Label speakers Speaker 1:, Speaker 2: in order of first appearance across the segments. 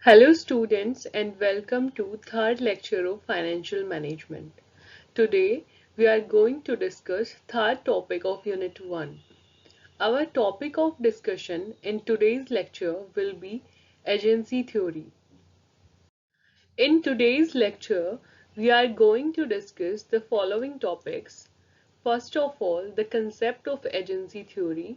Speaker 1: Hello students and welcome to third lecture of financial management. Today we are going to discuss third topic of unit 1. Our topic of discussion in today's lecture will be agency theory. In today's lecture we are going to discuss the following topics. First of all, the concept of agency theory,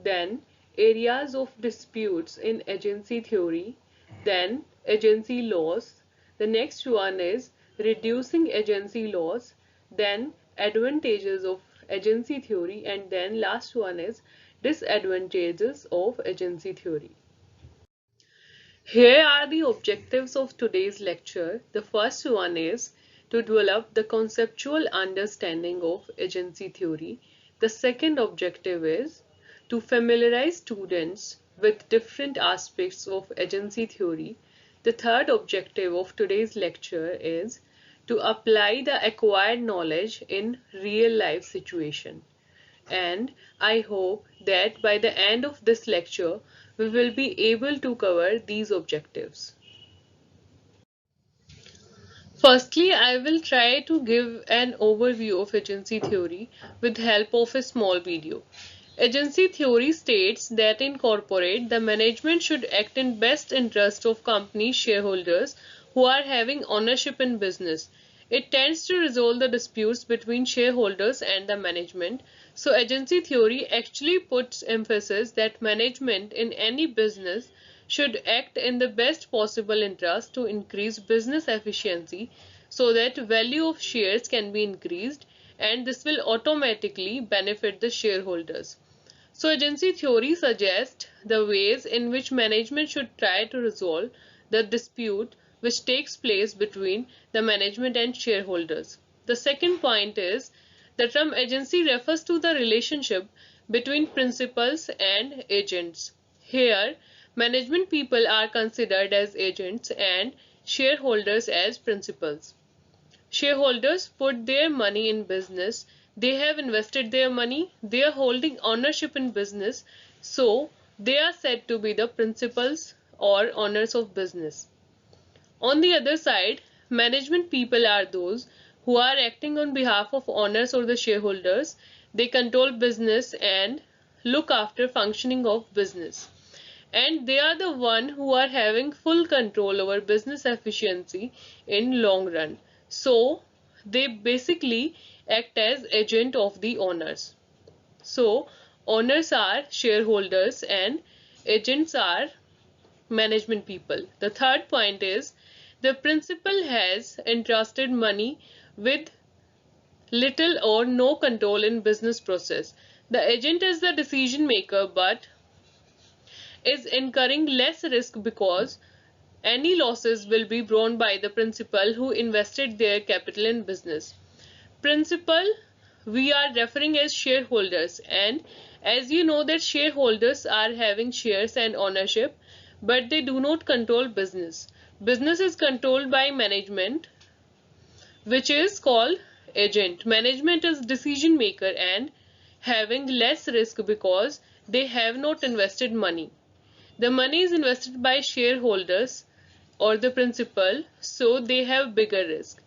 Speaker 1: then areas of disputes in agency theory, then agency laws. The next one is reducing agency laws, then advantages of agency theory, and then last one is disadvantages of agency theory. Here are the objectives of today's lecture. The first one is to develop the conceptual understanding of agency theory. The second objective is to familiarize students with different aspects of agency theory. The third objective of today's lecture is to apply the acquired knowledge in real life situation. And I hope that by the end of this lecture we will be able to cover these objectives. Firstly, I will try to give an overview of agency theory with help of a small video. Agency theory states that in corporate, the management should act in best interest of company shareholders who are having ownership in business. It tends to resolve the disputes between shareholders and the management. So agency theory actually puts emphasis that management in any business should act in the best possible interest to increase business efficiency so that value of shares can be increased, and this will automatically benefit the shareholders. So agency theory suggests the ways in which management should try to resolve the dispute which takes place between the management and shareholders. The second point is the term agency refers to the relationship between principals and agents. Here, management people are considered as agents and shareholders as principals. Shareholders put their money in business. They have invested their money. They are holding ownership in business. So they are said to be the principals or owners of business. On the other side, management people are those who are acting on behalf of owners or the shareholders. They control business and look after functioning of business. And they are the one who are having full control over business efficiency in long run. So they basically act as agent of the owners. So owners are shareholders and agents are management people. The third point is the principal has entrusted money with little or no control in business process. The agent is the decision maker but is incurring less risk because any losses will be borne by the principal who invested their capital in business. Principal we are referring as shareholders, and as you know that shareholders are having shares and ownership but they do not control business. Business is controlled by management, which is called agent. Management is decision maker and having less risk because they have not invested money. The money is invested by shareholders or the principal, so they have bigger risk.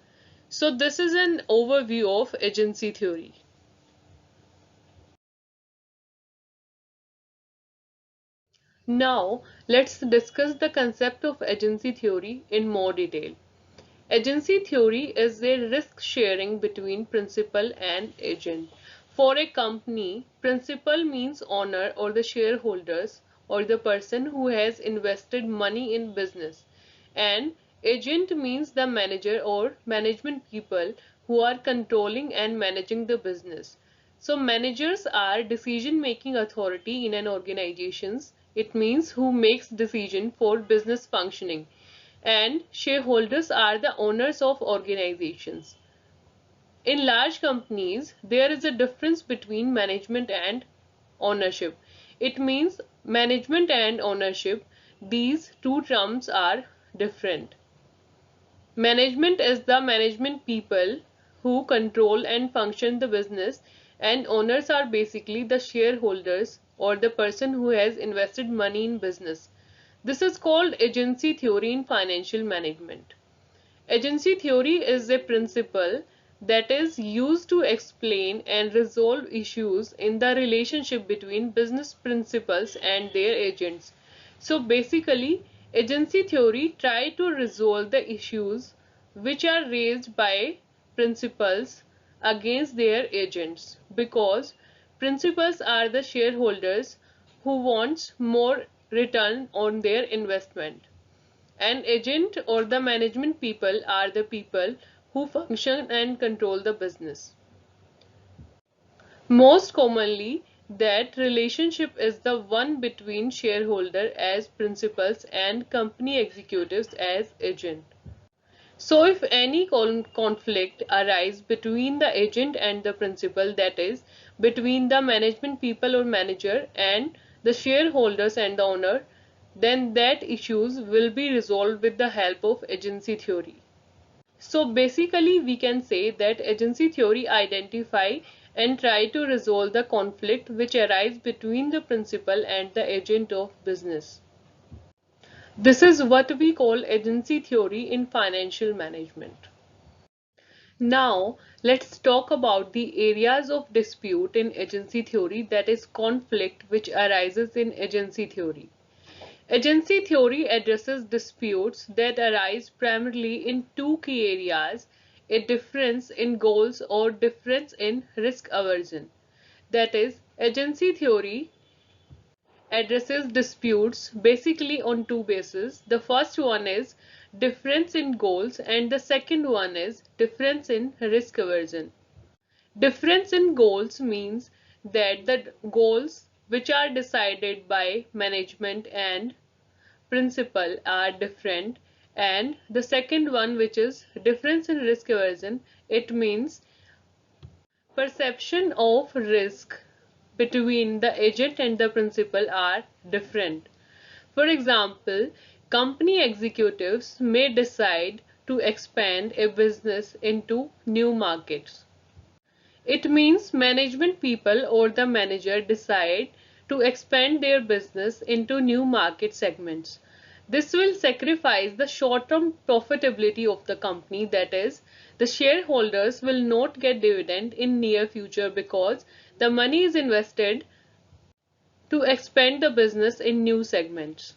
Speaker 1: So this is an overview of agency theory. Now let's discuss the concept of agency theory in more detail. Agency theory is a risk sharing between principal and agent. For a company, principal means owner or the shareholders or the person who has invested money in business, and agent means the manager or management people who are controlling and managing the business. So managers are decision making authority in an organization. It means who makes decision for business functioning, and shareholders are the owners of organizations. In large companies, there is a difference between management and ownership. It means management and ownership, these two terms are different. Management is the management people who control and function the business, and owners are basically the shareholders or the person who has invested money in business. This is called agency theory in financial management. Agency theory is a principle that is used to explain and resolve issues in the relationship between business principals and their agents. So basically, agency theory tries to resolve the issues which are raised by principals against their agents, because principals are the shareholders who wants more return on their investment. An agent or the management people are the people who function and control the business. Most commonly, that relationship is the one between shareholder as principals and company executives as agent. So if any conflict arises between the agent and the principal, that is, between the management people or manager and the shareholders and the owner, then that issues will be resolved with the help of agency theory. So basically we can say that agency theory identify and try to resolve the conflict which arises between the principal and the agent of business. This is what we call agency theory in financial management. Now, let's talk about the areas of dispute in agency theory, that is conflict which arises in agency theory. Agency theory addresses disputes that arise primarily in two key areas: a difference in goals or difference in risk aversion. That is, agency theory addresses disputes basically on two bases. The first one is difference in goals and the second one is difference in risk aversion. Difference in goals means that the goals which are decided by management and principle are different, and the second one, which is difference in risk aversion, it means perception of risk between the agent and the principal are different. For example, company executives may decide to expand a business into new markets. It means management people or the manager decide to expand their business into new market segments. This will sacrifice the short-term profitability of the company, that is, the shareholders will not get dividend in near future because the money is invested to expand the business in new segments.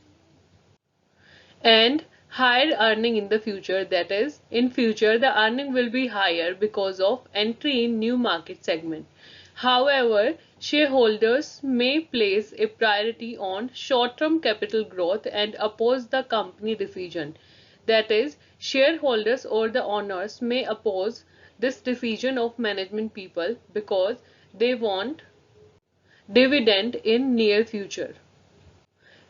Speaker 1: And higher earning in the future, that is, in future the earning will be higher because of entry in new market segment. However, shareholders may place a priority on short-term capital growth and oppose the company decision. That is, shareholders or the owners may oppose this decision of management people because they want dividend in near future.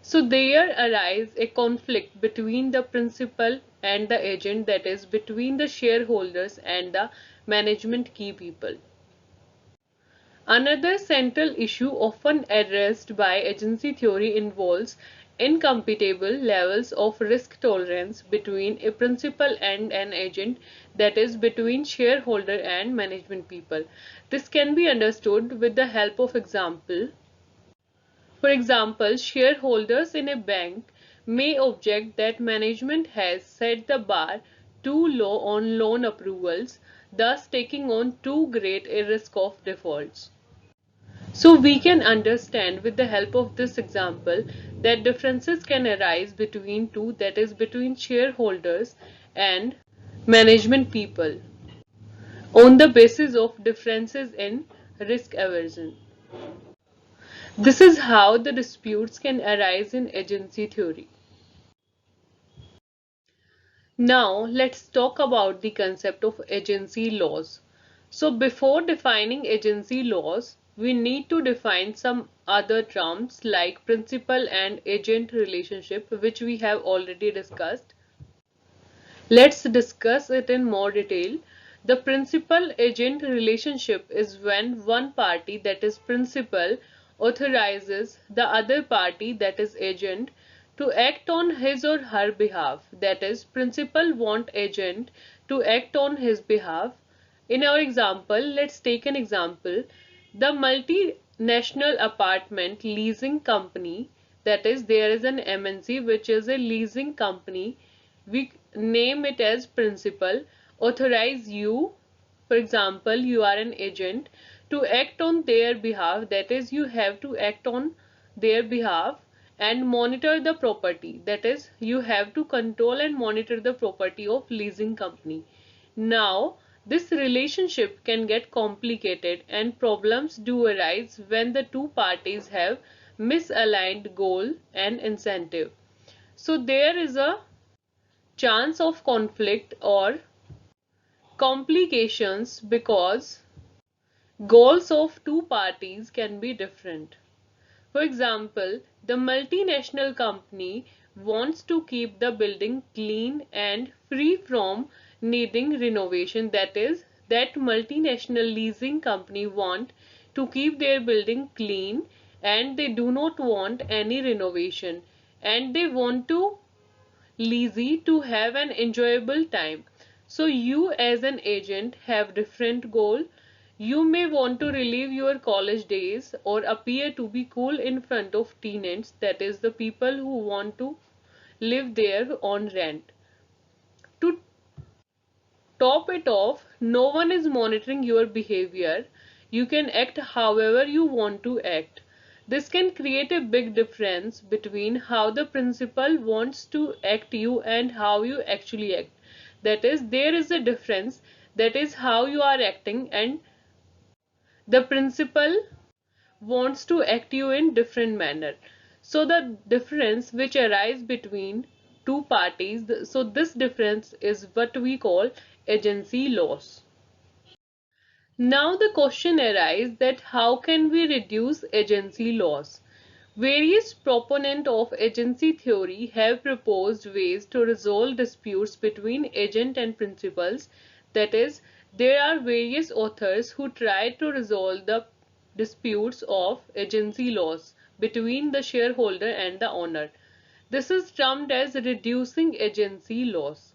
Speaker 1: So there arises a conflict between the principal and the agent, that is, between the shareholders and the management key people. Another central issue often addressed by agency theory involves incompatible levels of risk tolerance between a principal and an agent, that is, between shareholder and management people. This can be understood with the help of example. For example, shareholders in a bank may object that management has set the bar too low on loan approvals, thus taking on too great a risk of defaults. So we can understand with the help of this example that differences can arise between two, that is, between shareholders and management people, on the basis of differences in risk aversion. This is how the disputes can arise in agency theory. Now let's talk about the concept of agency laws. So before defining agency laws, we need to define some other terms like principal and agent relationship, which we have already discussed. Let's discuss it in more detail. The principal-agent relationship is when one party, that is principal, authorizes the other party, that is agent, to act on his or her behalf. That is, principal want agent to act on his behalf. In our example, let's take an example. The multinational apartment leasing company That is, there is an MNC which is a leasing company. We name it as principal, authorize you, for example, you are an agent, to act on their behalf. That is, you have to act on their behalf and monitor the property. That is, you have to control and monitor the property of leasing company. Now, this relationship can get complicated and problems do arise when the two parties have misaligned goal and incentive. So there is a chance of conflict or complications because goals of two parties can be different. For example, the multinational company wants to keep the building clean and free from needing renovation. That is, that multinational leasing company want to keep their building clean and they do not want any renovation and they want to lazy to have an enjoyable time. So you as an agent have different goal. You may want to relive your college days or appear to be cool in front of tenants, that is the people who want to live there on rent. To top it off, no one is monitoring your behavior. You can act however you want to act. This can create a big difference between how the principal wants to act you and how you actually act. That is, there is a difference, that is how you are acting, and the principal wants to act you in different manner. So the difference which arises between two parties, so this difference is what we call agency loss. Now the question arises that how can we reduce agency loss? Various proponents of agency theory have proposed ways to resolve disputes between agent and principals. That is, there are various authors who try to resolve the disputes of agency loss between the shareholder and the owner. This is termed as reducing agency loss.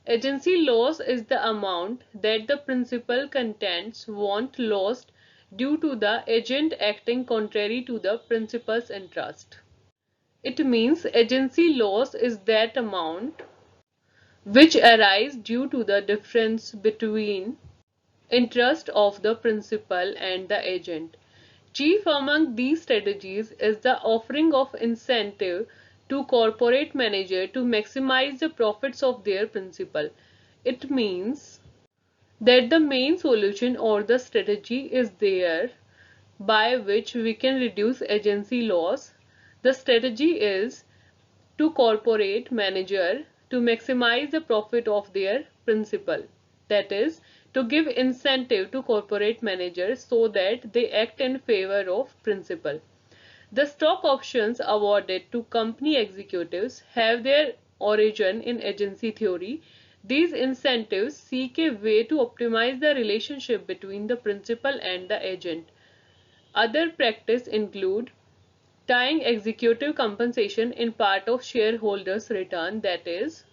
Speaker 1: Agency loss is the amount that the principal contends want lost due to the agent acting contrary to the principal's interest. It means agency loss is that amount which arises due to the difference between interest of the principal and the agent. Chief among these strategies is the offering of incentive to corporate manager to maximize the profits of their principal. It means that the main solution or the strategy is there by which we can reduce agency loss. The strategy is to corporate manager to maximize the profit of their principal. That is, to give incentive to corporate managers so that they act in favor of principal. The stock options awarded to company executives have their origin in agency theory. These incentives seek a way to optimize the relationship between the principal and the agent. Other practices include tying executive compensation in part of shareholders' return. That is,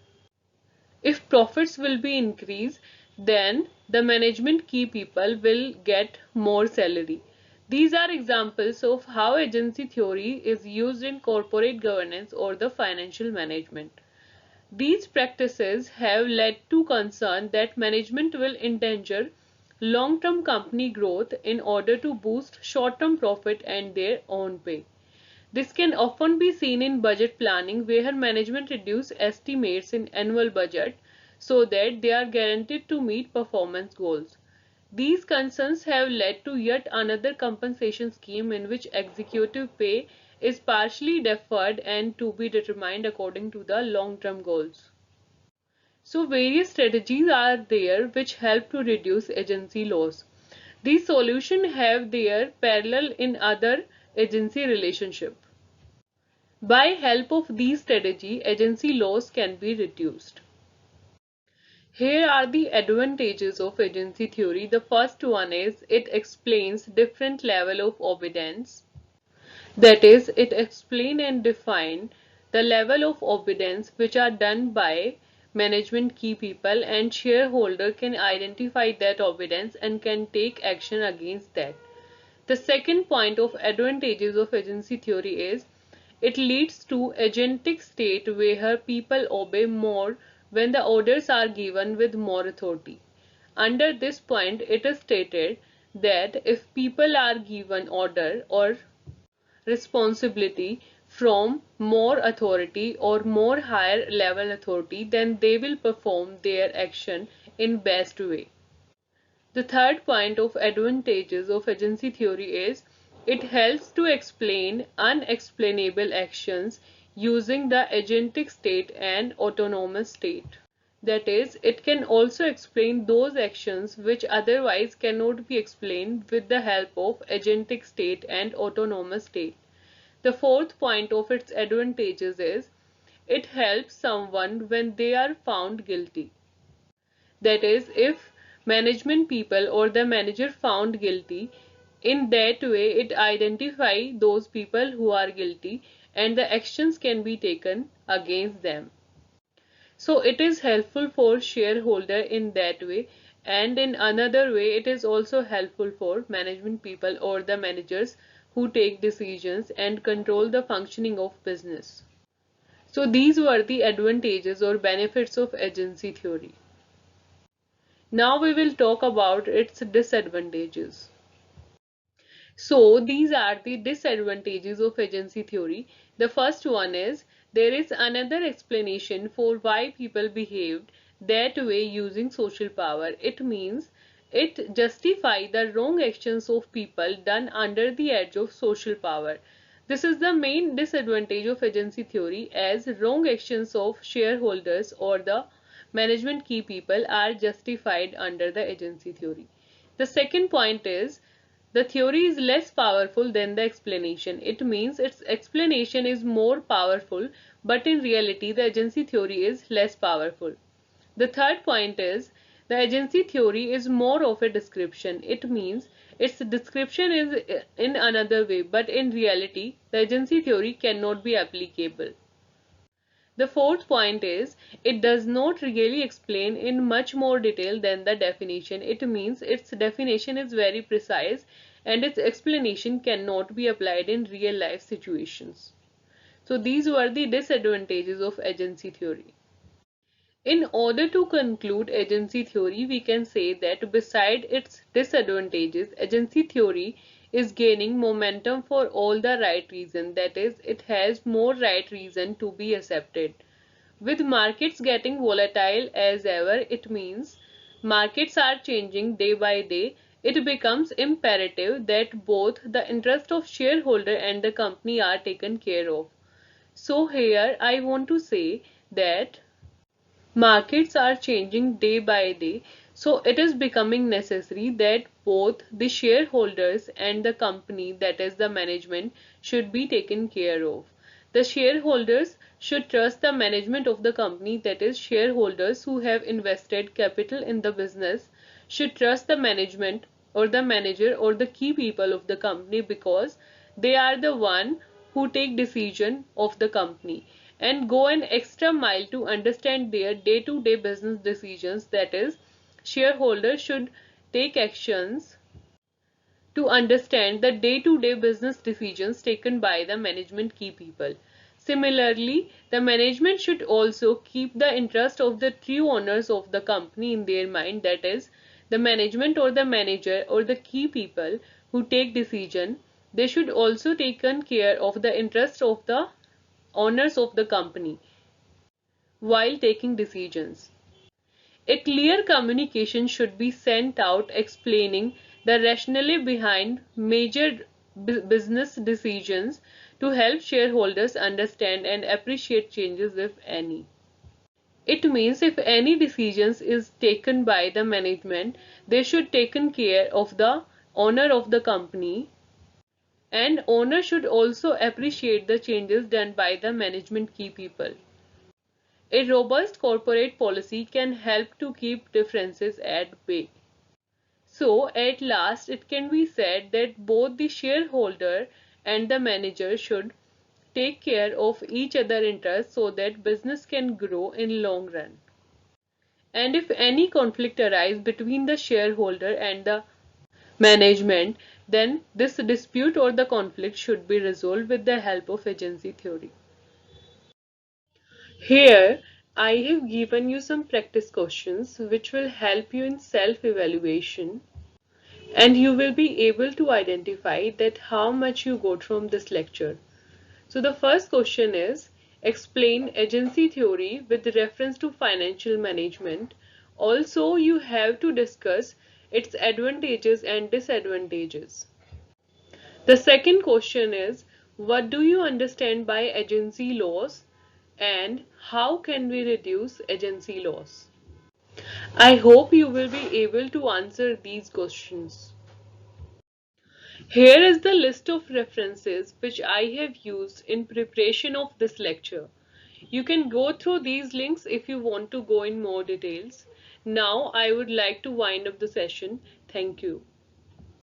Speaker 1: if profits will be increased, then the management key people will get more salary. These are examples of how agency theory is used in corporate governance or the financial management. These practices have led to concern that management will endanger long-term company growth in order to boost short-term profit and their own pay. This can often be seen in budget planning where management reduce estimates in annual budget so that they are guaranteed to meet performance goals. These concerns have led to yet another compensation scheme in which executive pay is partially deferred and to be determined according to the long-term goals. So various strategies are there which help to reduce agency loss. These solutions have their parallel in other agency relationship. By help of these strategy, agency loss can be reduced. Here are the advantages of agency theory. The first one is it explains different level of obedience. That is, it explain and define the level of obedience which are done by management key people, and shareholder can identify that obedience and can take action against that. The second point of advantages of agency theory is It leads to agentic state where people obey more when the orders are given with more authority. Under this point, it is stated that if people are given order or responsibility from more authority or more higher level authority, then they will perform their action in best way. The third point of advantages of agency theory is it helps to explain unexplainable actions using the agentic state and autonomous state. That is, it can also explain those actions which otherwise cannot be explained with the help of agentic state and autonomous state. The fourth point of its advantages is it helps someone when they are found guilty. That is, if management people or the manager found guilty, in that way it identify those people who are guilty and the actions can be taken against them. So it is helpful for shareholder in that way, and in another way it is also helpful for management people or the managers who take decisions and control the functioning of business. So these were the advantages or benefits of agency theory. Now we will talk about its disadvantages. So these are the disadvantages of agency theory. The first one is there is another explanation for why people behaved that way using social power. It means it justifies the wrong actions of people done under the edge of social power. This is the main disadvantage of agency theory, as wrong actions of shareholders or the management key people are justified under the agency theory. The second point is the theory is less powerful than the explanation. It means its explanation is more powerful, but in reality the agency theory is less powerful. The third point is the agency theory is more of a description. It means its description is in another way, but in reality the agency theory cannot be applicable. The fourth point is it does not really explain in much more detail than the definition. It means its definition is very precise and its explanation cannot be applied in real life situations. So these were the disadvantages of agency theory. In order to conclude agency theory, we can say that beside its disadvantages, agency theory is gaining momentum for all the right reasons. That is, it has more right reason to be accepted. With markets getting volatile as ever, it means markets are changing day by day. It becomes imperative that both the interest of shareholder and the company are taken care of. So here I want to say that markets are changing day by day, so it is becoming necessary that both the shareholders and the company, that is the management, should be taken care of. The shareholders should trust the management of the company, that is shareholders who have invested capital in the business should trust the management or the manager or the key people of the company, because they are the one who take decision of the company and go an extra mile to understand their day-to-day business decisions. That is, shareholders should take actions to understand the day-to-day business decisions taken by the management key people. Similarly, the management should also keep the interest of the true owners of the company in their mind, that is, the management or the manager or the key people who take decision. They should also take care of the interest of the owners of the company while taking decisions. A clear communication should be sent out explaining the rationale behind major business decisions to help shareholders understand and appreciate changes, if any. It means if any decisions is taken by the management, they should taken care of the owner of the company, and owner should also appreciate the changes done by the management key people. A robust corporate policy can help to keep differences at bay. So, at last, it can be said that both the shareholder and the manager should take care of each other's interests so that business can grow in long run. And if any conflict arises between the shareholder and the management, then this dispute or the conflict should be resolved with the help of agency theory. Here, I have given you some practice questions which will help you in self-evaluation, and you will be able to identify that how much you got from this lecture. So the first question is, explain agency theory with reference to financial management. Also, you have to discuss its advantages and disadvantages. The second question is, what do you understand by agency loss and how can we reduce agency loss? I hope you will be able to answer these questions. Here is the list of references which I have used in preparation of this lecture. You can go through these links if you want to go in more details. Now I would like to wind up the session. Thank you.